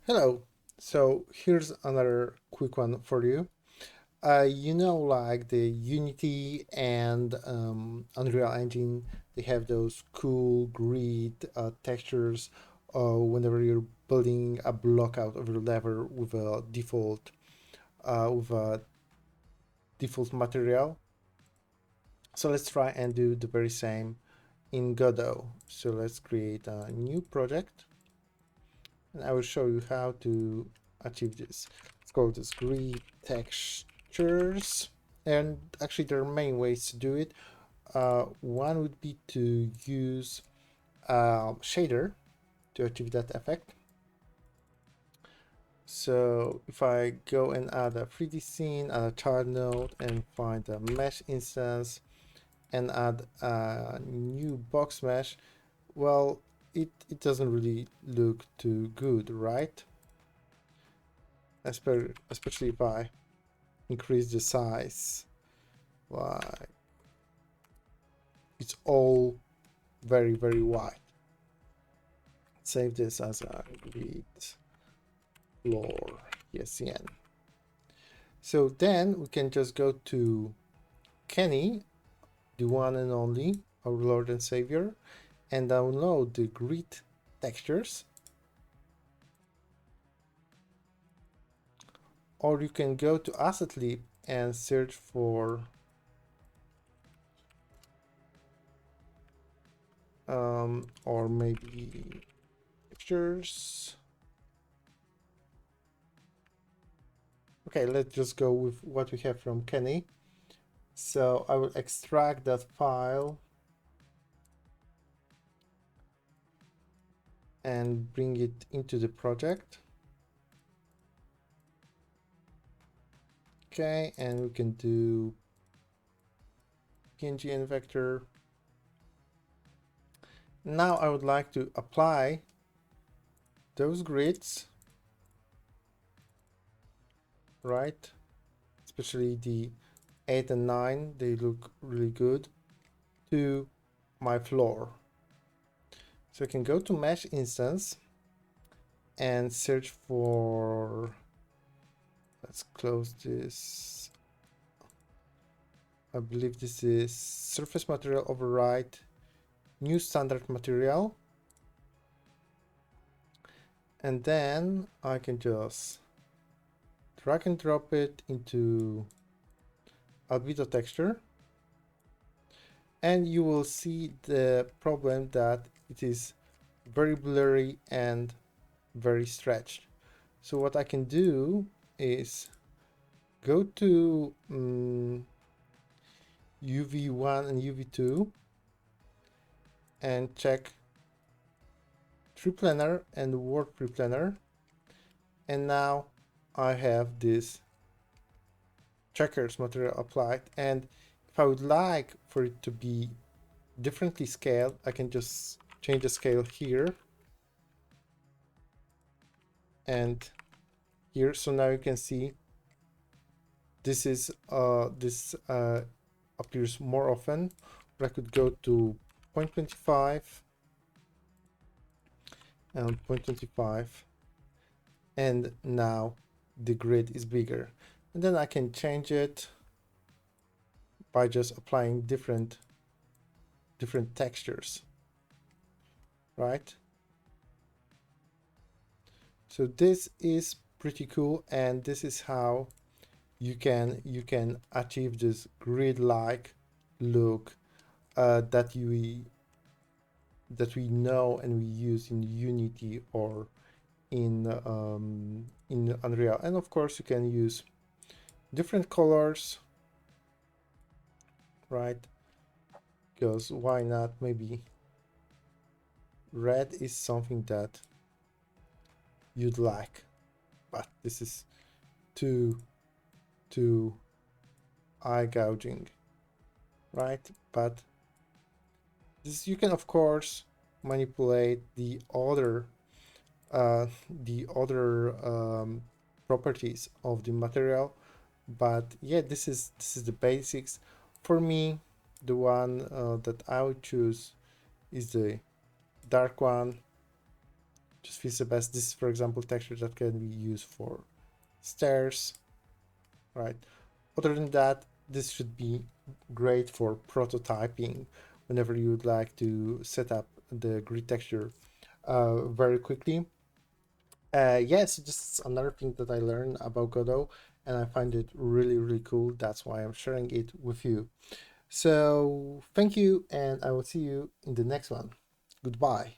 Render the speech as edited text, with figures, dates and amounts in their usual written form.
Hello. So here's another quick one for you. Like the Unity and Unreal Engine, they have those cool grid textures whenever you're building a block out of your level with a default material. So let's try and do the very same in Godot. So let's create a new project, and I will show you how to achieve this. Let's call this grid textures. And actually, there are many ways to do it. One would be to use a shader to achieve that effect. So if I go and add a 3D scene, add a child node, and find a mesh instance, and add a new box mesh, well, it doesn't really look too good, right? Especially if I increase the size, like it's all very wide. Save this as a grid floor ESCN. So then we can just go to Kenny, the one and only, our Lord and Savior, and download the grid textures. Or you can go to Asset Lib and search for or maybe textures. Okay, let's just go with what we have from Kenny. So I will extract that file and bring it into the project. Okay, and we can do PNG and vector. Now I would like to apply those grids, right? Especially the 8 and 9, they look really good, to my floor. So I can go to mesh instance and search for, let's close this. I believe this is surface material override, new standard material. And then I can just drag and drop it into albedo texture. And you will see the problem that it is very blurry and very stretched. So what I can do is go to UV1 and UV2 and check triplanar and world preplanar, and now I have this checkers material applied, and if I would like for it to be differently scaled, I can just change the scale here and here. So now you can see this is this appears more often. Or I could go to 0.25 and 0.25, and now the grid is bigger. And then I can change it by just applying different textures, right? So this is pretty cool, and this is how you can achieve this grid-like look that we know and we use in Unity or in Unreal. And of course, you can use different colors, right? Because why not? Maybe red is something that you'd like, but this is too eye gouging, right? But this, you can of course manipulate the other properties of the material, but yeah, this is the basics. For me, the one that I would choose is the dark one just fits the best. This is, for example, texture that can be used for stairs, right? Other than that, this should be great for prototyping whenever you would like to set up the grid texture very quickly. Yes, just another thing that I learned about Godot, and I find it really, really cool. That's why I'm sharing it with you. So thank you, and I will see you in the next one. Goodbye.